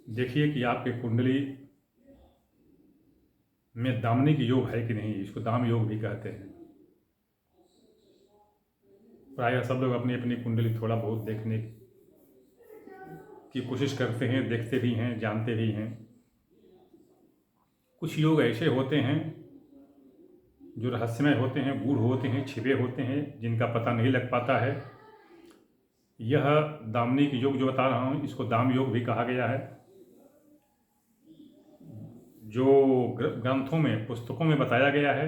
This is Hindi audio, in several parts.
देखिए कि आपके कुंडली में दामनिक योग है कि नहीं। इसको दाम योग भी कहते हैं। प्रायः सब लोग अपनी अपनी कुंडली थोड़ा बहुत देखने की कोशिश करते हैं, देखते भी हैं, जानते भी हैं। कुछ योग ऐसे होते हैं जो रहस्यमय होते हैं, गूढ़ होते हैं, छिपे होते हैं, जिनका पता नहीं लग पाता है। यह दामनिक योग जो बता रहा हूँ, इसको दाम योग भी कहा गया है। जो ग्रंथों में, पुस्तकों में बताया गया है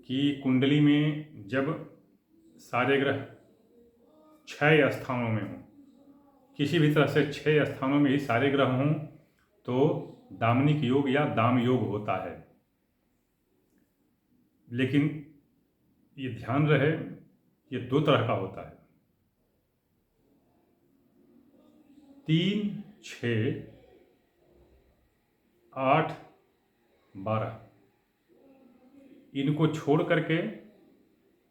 कि कुंडली में जब सारे ग्रह 6 स्थानों में हों, किसी भी तरह से 6 स्थानों में ही सारे ग्रह हों, तो दामनिक योग या दाम योग होता है। लेकिन ये ध्यान रहे, ये 2 तरह का होता है। 3, 6, 8, 12 इनको छोड़ करके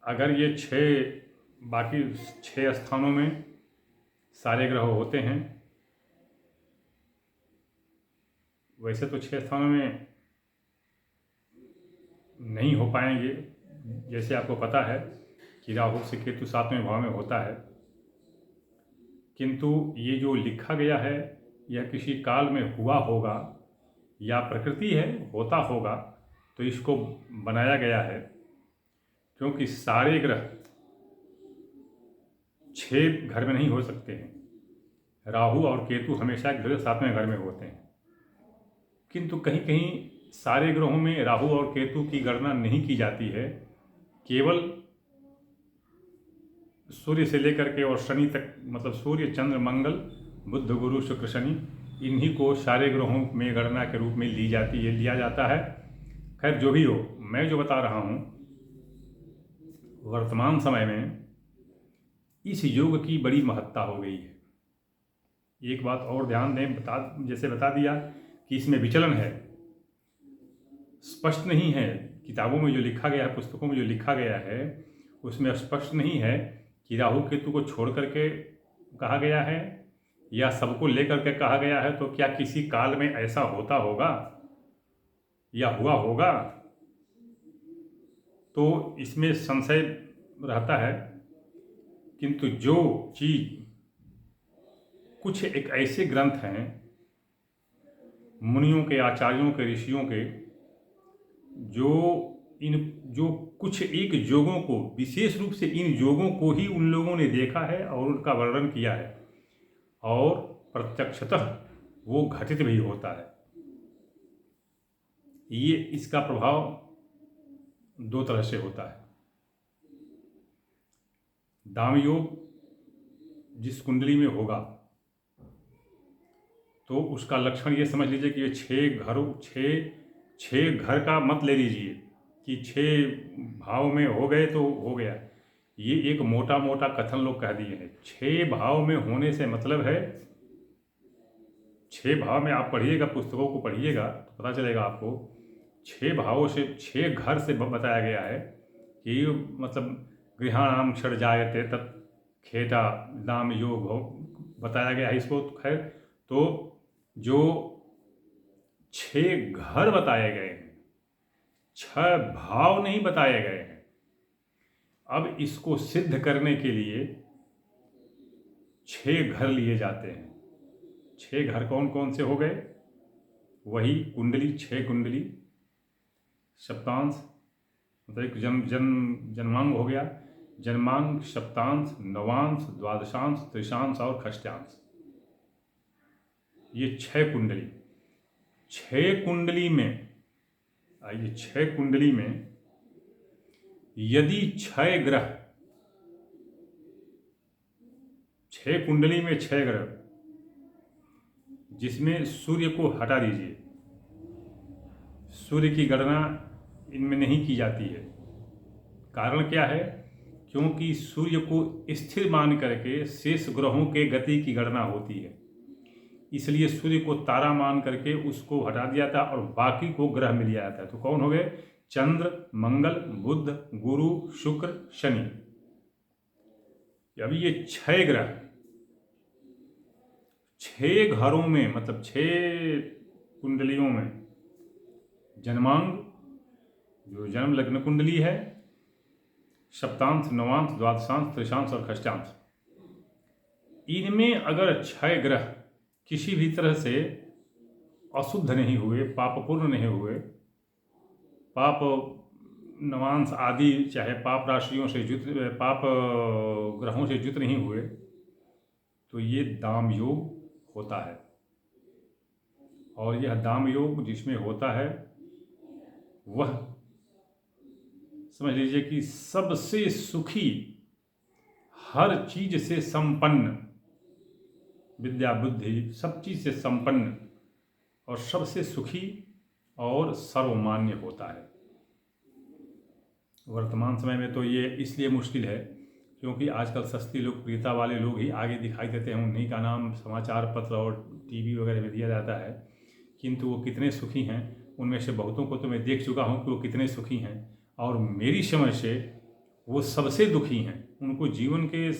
अगर ये 6 बाकी 6 स्थानों में सारे ग्रह होते हैं, वैसे तो 6 स्थानों में नहीं हो पाएंगे। जैसे आपको पता है कि राहु से केतु 7वें भाव में होता है, किंतु ये जो लिखा गया है यह किसी काल में हुआ होगा या प्रकृति है, होता होगा, तो इसको बनाया गया है। क्योंकि सारे ग्रह 6 घर में नहीं हो सकते हैं। राहु और केतु हमेशा एक दूसरे 7वें घर में होते हैं, किंतु कहीं कहीं सारे ग्रहों में राहु और केतु की गणना नहीं की जाती है। केवल सूर्य से लेकर के और शनि तक, मतलब सूर्य, चंद्र, मंगल, बुध, गुरु, शुक्र, शनि, इन्हीं को सारे ग्रहों में गणना के रूप में लिया जाता है। खैर, जो भी हो, मैं जो बता रहा हूँ, वर्तमान समय में इस योग की बड़ी महत्ता हो गई है। एक बात और ध्यान दें, जैसे बता दिया कि इसमें विचलन है, स्पष्ट नहीं है। किताबों में जो लिखा गया है, पुस्तकों में जो लिखा गया है, उसमें स्पष्ट नहीं है कि राहु केतु को छोड़ करके कहा गया है या सबको लेकर के कहा गया है। तो क्या किसी काल में ऐसा होता होगा या हुआ होगा, तो इसमें संशय रहता है। किंतु जो चीज, कुछ एक ऐसे ग्रंथ हैं मुनियों के, आचार्यों के, ऋषियों के, जो कुछ एक योगों को, विशेष रूप से इन योगों को ही उन लोगों ने देखा है और उनका वर्णन किया है, और प्रत्यक्षतः वो घटित भी होता है। ये इसका प्रभाव 2 तरह से होता है। दाम योग जिस कुंडली में होगा, तो उसका लक्षण ये समझ लीजिए कि ये 6 घर का मत ले लीजिए कि 6 भाव में हो गए तो हो गया। ये एक मोटा मोटा कथन लोग कह दिए हैं। 6 भाव में होने से मतलब है, 6 भाव में आप पढ़िएगा, पुस्तकों को पढ़िएगा तो पता चलेगा आपको। 6 भावों से, 6 घर से बताया गया है कि मतलब गृहाणाम षड जायते तत् खेटा दाम योग हो, बताया गया है इसको। खैर, तो जो 6 घर बताए गए हैं, 6 भाव नहीं बताए गए हैं। अब इसको सिद्ध करने के लिए 6 घर लिए जाते हैं। 6 घर कौन कौन से हो गए? वही कुंडली, 6 कुंडली, सप्तांश, मतलब एक जन्मांग हो गया, जन्मांग, सप्तांश, नवांश, द्वादशांश, त्रिशांश और षष्ठांश। ये 6 कुंडली। 6 कुंडली में, आइए, 6 कुंडली में यदि 6 ग्रह, 6 कुंडली में 6 ग्रह, जिसमें सूर्य को हटा दीजिए, सूर्य की गणना इनमें नहीं की जाती है। कारण क्या है? क्योंकि सूर्य को स्थिर मान करके शेष ग्रहों के गति की गणना होती है, इसलिए सूर्य को तारा मान करके उसको हटा दिया था और बाकी को ग्रह मिल जाता है। तो कौन हो गए? चंद्र, मंगल, बुध, गुरु, शुक्र, शनि। अभी ये 6 ग्रह, 6 घरों में, मतलब 6 कुंडलियों में जन्मांग, जो जन्म लग्न कुंडली है, सप्तांश, नवांश, द्वादशांश, त्रिशांश और षष्ठांश, इनमें अगर 6 ग्रह किसी भी तरह से अशुद्ध नहीं हुए, पापपूर्ण नहीं हुए, पाप नवांश आदि चाहे पाप राशियों से युक्त, पाप ग्रहों से युक्त नहीं हुए, तो ये दाम योग होता है। और यह दाम योग जिसमें होता है वह समझ लीजिए कि सबसे सुखी, हर चीज से संपन्न, विद्या बुद्धि सब चीज से संपन्न और सबसे सुखी और सर्वमान्य होता है। वर्तमान समय में तो ये इसलिए मुश्किल है क्योंकि आजकल सस्ती लोकप्रियता वाले लोग ही आगे दिखाई देते हैं, उन्हीं का नाम समाचार पत्र और टीवी वगैरह में दिया जाता है, किंतु वो कितने सुखी हैं उनमें से बहुतों को तो मैं देख चुका हूँ कि वो कितने सुखी हैं, और मेरी समझ से वो सबसे दुखी हैं। उनको जीवन के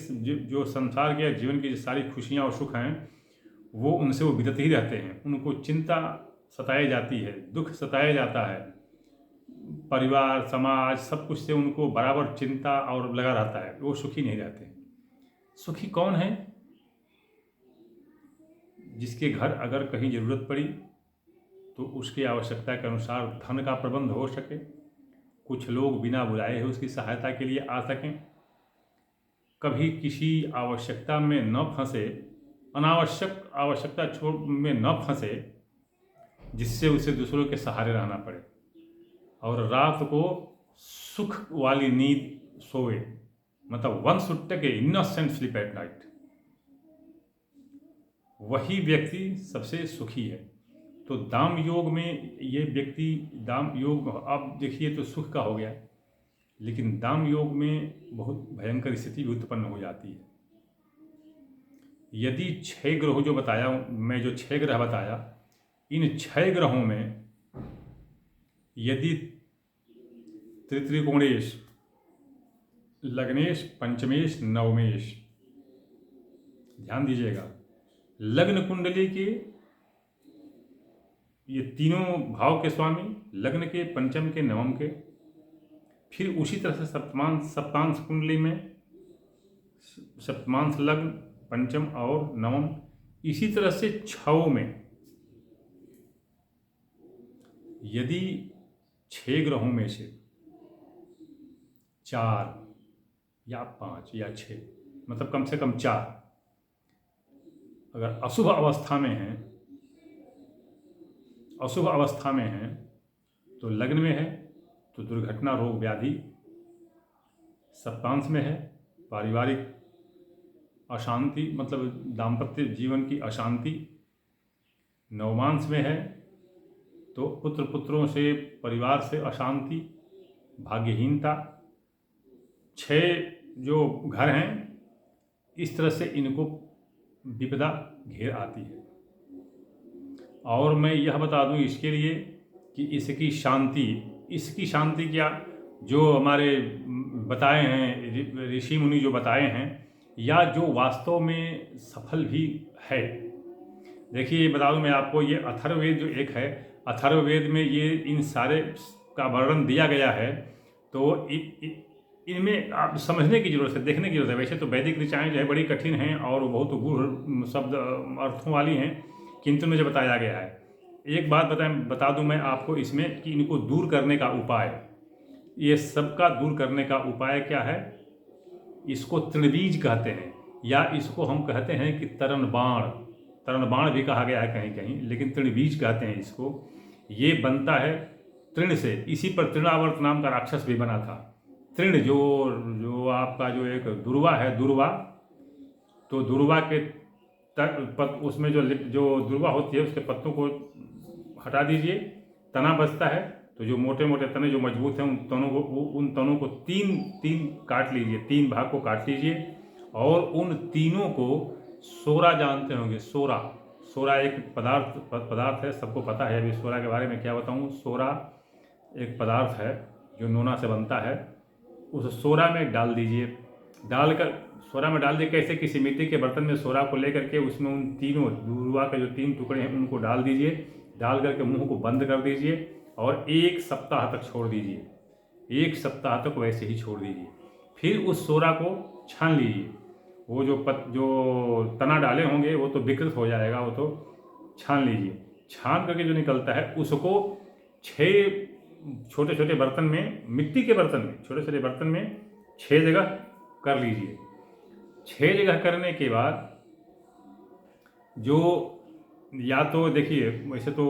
जो संसार के जीवन की सारी खुशियाँ और सुख हैं वो उनसे वो विरत ही रहते हैं। उनको चिंता सताई जाती है, दुख सताया जाता है, परिवार समाज सब कुछ से उनको बराबर चिंता और लगा रहता है, वो सुखी नहीं रहते। सुखी कौन है? जिसके घर अगर कहीं ज़रूरत पड़ी तो उसकी आवश्यकता के अनुसार धन का प्रबंध हो सके, कुछ लोग बिना बुलाए हुए उसकी सहायता के लिए आ सकें, कभी किसी आवश्यकता में न फंसे, अनावश्यक आवश्यकता में न फंसे जिससे उसे दूसरों के सहारे रहना पड़े, और रात को सुख वाली नींद सोए, मतलब one should take a innocent sleep at night, वही व्यक्ति सबसे सुखी है। तो दाम योग में ये व्यक्ति, दाम योग अब देखिए तो सुख का हो गया, लेकिन दाम योग में बहुत भयंकर स्थिति भी उत्पन्न हो जाती है। यदि 6 ग्रह जो बताया मैं, जो 6 ग्रह बताया, इन 6 ग्रहों में यदि त्रिकोणेश, लग्नेश, पंचमेश, नवमेश, ध्यान दीजिएगा, लग्न कुंडली के ये तीनों भाव के स्वामी, लग्न के, पंचम के, नवम के, फिर उसी तरह से सप्तांश कुंडली में सप्तमांश लग्न, पंचम और नवम, इसी तरह से 6 में यदि 6 ग्रहों में से 4 या 5 या 6, मतलब कम से कम 4 अगर अशुभ अवस्था में हैं, अशुभ अवस्था में हैं, तो लग्न में है तो दुर्घटना, रोग, व्याधि, सप्तांश में है पारिवारिक अशांति, मतलब दाम्पत्य जीवन की अशांति, नवमांश में है तो पुत्रों से, परिवार से अशांति, भाग्यहीनता। 6 जो घर हैं इस तरह से इनको विपदा घेर आती है। और मैं यह बता दूं इसके लिए कि इसकी शांति क्या, जो हमारे बताए हैं ऋषि मुनि जो बताए हैं, या जो वास्तव में सफल भी है। देखिए बता दूं मैं आपको, ये अथर्ववेद जो एक है, अथर्ववेद में ये इन सारे का वर्णन दिया गया है, तो इनमें आप समझने की जरूरत है, देखने की जरूरत है। वैसे तो वैदिक ऋचाएँ जो है बड़ी कठिन हैं और बहुत गूढ़ शब्द अर्थों वाली हैं, किंतु मुझे बताया गया है। एक बात बता दूं मैं आपको इसमें कि इनको दूर करने का उपाय, ये सबका दूर करने का उपाय क्या है? इसको तृणबीज कहते हैं, या इसको हम कहते हैं कि तरणबाण भी कहा गया है कहीं कहीं, लेकिन तृणबीज कहते हैं इसको। ये बनता है तृण से, इसी पर तृणावर्त नाम का राक्षस भी बना था। तृण जो आपका जो एक दुर्वा है, तो दुर्वा के उसमें जो दुर्वा होती है उसके पत्तों को हटा दीजिए, तना बचता है, तो जो मोटे मोटे तने जो मजबूत हैं उन तनों को तीन काट लीजिए, 3 भाग को काट लीजिए, और उन तीनों को सोरा, जानते होंगे सोरा एक पदार्थ है, सबको पता है। अभी सोरा के बारे में क्या बताऊँ। सोरा एक पदार्थ है जो नोना से बनता है, उस सोरा में डाल दीजिए। डालकर सोरा में डाल दिए कैसे, किसी मिट्टी के बर्तन में सोरा को लेकर के उसमें उन तीनों दूरवा के जो 3 टुकड़े हैं उनको डाल दीजिए। डाल करके मुंह को बंद कर दीजिए और 1 सप्ताह तक छोड़ दीजिए। 1 सप्ताह तक वैसे ही छोड़ दीजिए। फिर उस सोरा को छान लीजिए। वो जो तना डाले होंगे वो तो विकृत हो जाएगा, वो तो छान लीजिए। छान करके जो निकलता है उसको 6 छोटे छोटे बर्तन में, मिट्टी के बर्तन में, छोटे छोटे बर्तन में 6 जगह कर लीजिए। 6 जगह करने के बाद जो, या तो देखिए वैसे तो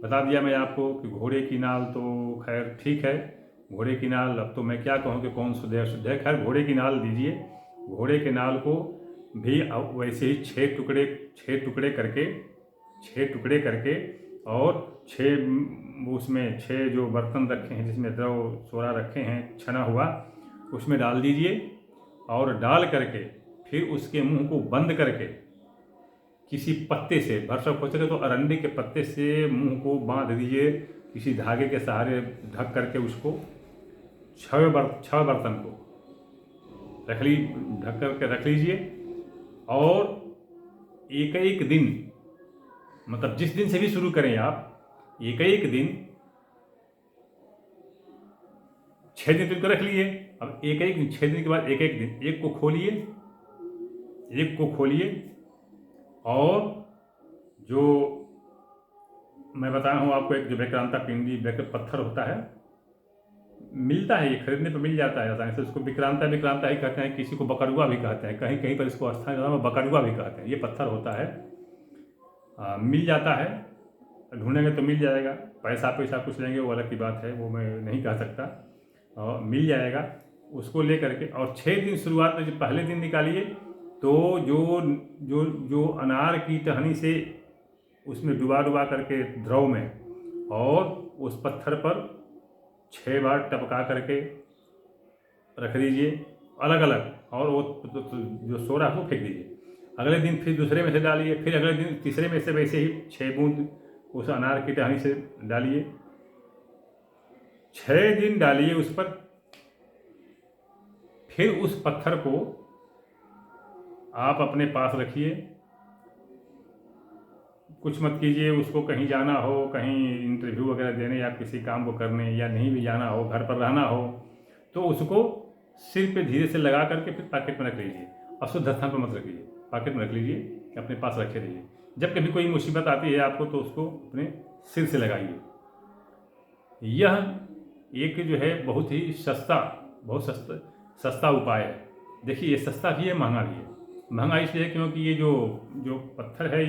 बता दिया मैं आपको कि घोड़े की नाल तो खैर ठीक है, घोड़े की नाल अब तो मैं क्या कहूँ कि कौन शुद्ध है अशुद्ध है, खैर घोड़े की नाल दीजिए। घोड़े के नाल को भी वैसे ही 6 टुकड़े करके और 6 उसमें 6 जो बर्तन रखे हैं जिसमें द्रव सोरा रखे हैं छना हुआ उसमें डाल दीजिए। और डाल करके फिर उसके मुंह को बंद करके किसी पत्ते से, भरसक हो सके तो अरंडी के पत्ते से मुंह को बांध दीजिए, किसी धागे के सहारे ढक करके उसको 6 बर्तन को ढक करके रख लीजिए। और एक दिन, मतलब जिस दिन से भी शुरू करें आप, एक दिन 6 दिन तक रख लिए। अब 6 दिन के बाद एक दिन एक को खोलिए और जो मैं बताया हूँ आपको, एक जो विक्रांता पिंडी पत्थर होता है, मिलता है, ये खरीदने पर मिल जाता है आसानी से। उसको विक्रांता ही कहते हैं, किसी को बकरुआ भी कहते हैं, कहीं कहीं पर इसको स्थानीय भाषा में बकरुआ भी कहते हैं। ये पत्थर होता है, मिल जाता है, ढूंढेंगे तो मिल जाएगा। पैसा कुछ लेंगे वो अलग की बात है, वो मैं नहीं कह सकता, और मिल जाएगा। उसको ले करके और 6 दिन शुरुआत में जब पहले दिन निकालिए तो जो अनार की टहनी से उसमें डुबा करके द्रव में, और उस पत्थर पर 6 बार टपका करके रख दीजिए अलग अलग, और वो जो सोरा है वो फेंक दीजिए। अगले दिन फिर दूसरे में से डालिए, फिर अगले दिन तीसरे में से वैसे ही 6 बूंद उस अनार की टहनी से डालिए। 6 दिन डालिए उस पर। फिर उस पत्थर को आप अपने पास रखिए, कुछ मत कीजिए। उसको कहीं जाना हो, कहीं इंटरव्यू वगैरह देने या किसी काम को करने, या नहीं भी जाना हो, घर पर रहना हो, तो उसको सिर पे धीरे से लगा करके फिर पॉकेट में रख लीजिए। अशुद्ध स्थान पर मत रखिए, पॉकेट में रख लीजिए, अपने पास रखे रहिए। जब कभी कोई मुसीबत आती है आपको तो उसको अपने सिर से लगाइए। यह एक जो है बहुत ही सस्ता उपाय है। देखिए ये सस्ता भी है, महंगा भी है। महंगा इसलिए है क्योंकि ये जो पत्थर है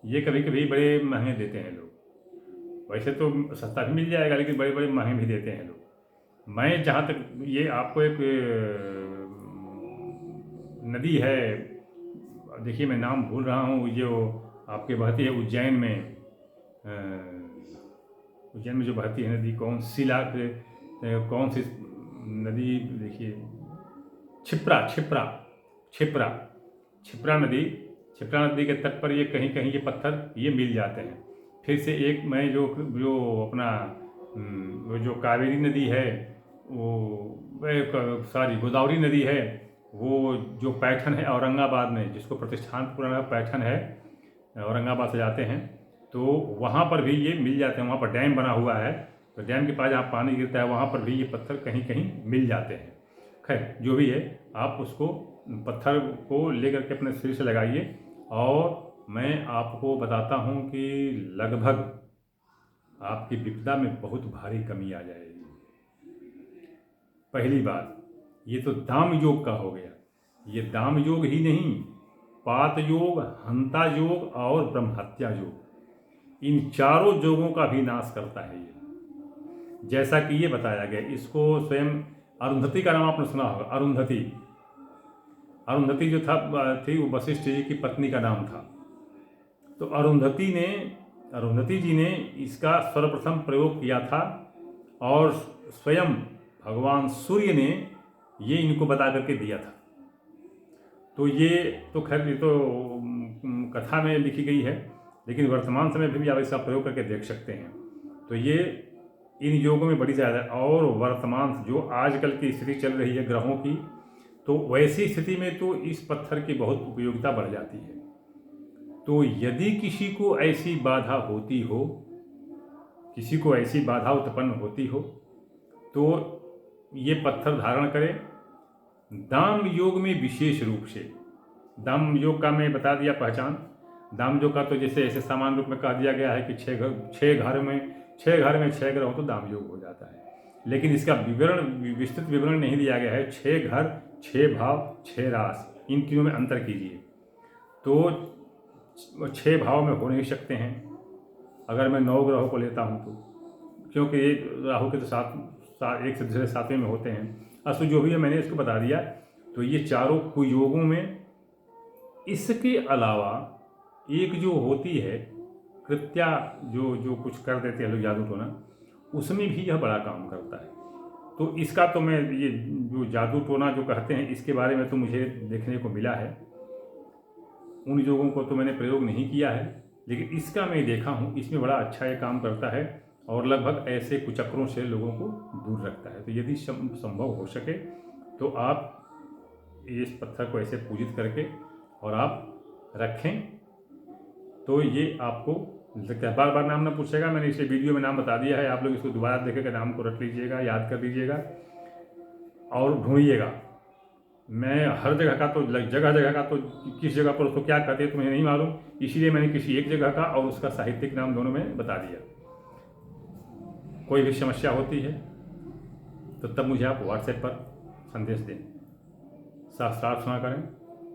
ये कभी कभी बड़े महंगे देते हैं लोग। वैसे तो सस्ता भी मिल जाएगा लेकिन बड़े महंगे भी देते हैं लोग। मैं जहाँ तक, ये आपको एक नदी है, देखिए मैं नाम भूल रहा हूँ, जो आपके बहती है उज्जैन में जो बहती है नदी, कौन सी नदी, देखिए छिप्रा नदी के तट पर ये कहीं ये पत्थर ये मिल जाते हैं। फिर से एक मैं जो अपना वो जो कावेरी नदी है, वो सॉरी गोदावरी नदी है, वो जो पैठन है औरंगाबाद में, जिसको प्रतिष्ठान पुराना पैठन है, औरंगाबाद से जाते हैं तो वहाँ पर भी ये मिल जाते हैं। वहाँ पर डैम बना हुआ है तो डैम के पास जहाँ पानी गिरता है वहाँ पर भी ये पत्थर कहीं मिल जाते हैं। खैर जो भी है, आप उसको पत्थर को लेकर के अपने सिर से लगाइए और मैं आपको बताता हूँ कि लगभग आपकी विपदा में बहुत भारी कमी आ जाएगी। पहली बात, ये तो दाम योग का हो गया। ये दाम योग ही नहीं, पात योग, हंता योग और ब्रह्महत्या योग, इन चारों योगों का भी नाश करता है ये। जैसा कि ये बताया गया, इसको स्वयं अरुंधति का नाम आपने सुना होगा। अरुंधति जो थी वो वशिष्ठ जी की पत्नी का नाम था। तो अरुंधति जी ने इसका सर्वप्रथम प्रयोग किया था और स्वयं भगवान सूर्य ने ये इनको बता करके दिया था। तो ये तो खैर ये तो कथा में लिखी गई है, लेकिन वर्तमान समय में भी आप इसका प्रयोग करके देख सकते हैं। तो ये इन योगों में बड़ी ज़्यादा, और वर्तमान जो आजकल की स्थिति चल रही है ग्रहों की, तो वैसी स्थिति में तो इस पत्थर की बहुत उपयोगिता बढ़ जाती है। तो यदि किसी को ऐसी बाधा होती हो, किसी को ऐसी बाधा उत्पन्न होती हो, तो ये पत्थर धारण करें। दाम योग में विशेष रूप से, दाम योग का मैं बता दिया पहचान। दाम योग का तो जैसे ऐसे सामान्य रूप में कह दिया गया है कि छः घर में 6 ग्रह हो तो दाम योग हो जाता है, लेकिन इसका विस्तृत विवरण नहीं दिया गया है। 6 घर, 6 भाव, 6 रास, इन तीनों में अंतर कीजिए। तो 6 भाव में हो नहीं सकते हैं अगर मैं 9 ग्रहों को लेता हूँ तो, क्योंकि एक राहु के तो एक से दूसरे 7वें में होते हैं। असु जो भी है मैंने इसको बता दिया। तो ये चारों कुयोगों में, इसके अलावा एक जो होती है कृत्या, जो कुछ कर देते हैं लोग जादू टोना, उसमें भी यह बड़ा काम करता है। तो इसका तो मैं ये जो जादू टोना जो कहते हैं इसके बारे में तो मुझे देखने को मिला है, उन योगों को तो मैंने प्रयोग नहीं किया है, लेकिन इसका मैं देखा हूँ, इसमें बड़ा अच्छा ये काम करता है और लगभग ऐसे कुचक्रों से लोगों को दूर रखता है। तो यदि संभव हो सके तो आप इस पत्थर को ऐसे पूजित करके और आप रखें, तो ये आपको बार बार नाम ना पूछेगा। मैंने इसे वीडियो में नाम बता दिया है, आप लोग इसको दोबारा देखेगा, नाम को रख लीजिएगा, याद कर लीजिएगा और ढूंढिएगा। मैं हर जगह का तो जगह का तो किस जगह पर उसको क्या कहते हैं तो मुझे नहीं मालूम, इसलिए मैंने किसी एक जगह का और उसका साहित्यिक नाम दोनों में बता दिया। कोई भी समस्या होती है तो तब मुझे आप व्हाट्सएप पर संदेश दें। शास्त्रार्थ ना करें,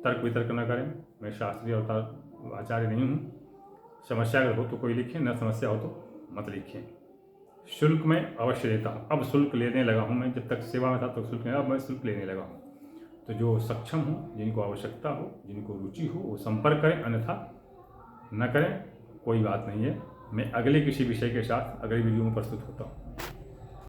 तर्क वितर्क न करें। मैं शास्त्रीय और आचार्य नहीं हूँ। समस्या अगर हो तो कोई लिखें, न समस्या हो तो मत लिखें। शुल्क मैं अवश्य लेता हूँ, अब शुल्क लेने लगा हूँ। मैं जब तक सेवा में था तो शुल्क नहीं, अब मैं शुल्क लेने लगा हूँ। तो जो सक्षम हो, जिनको आवश्यकता हो, जिनको रुचि हो, वो संपर्क करें, अन्यथा न करें, कोई बात नहीं है। मैं अगले किसी विषय के साथ अगले वीडियो में प्रस्तुत होता हूँ।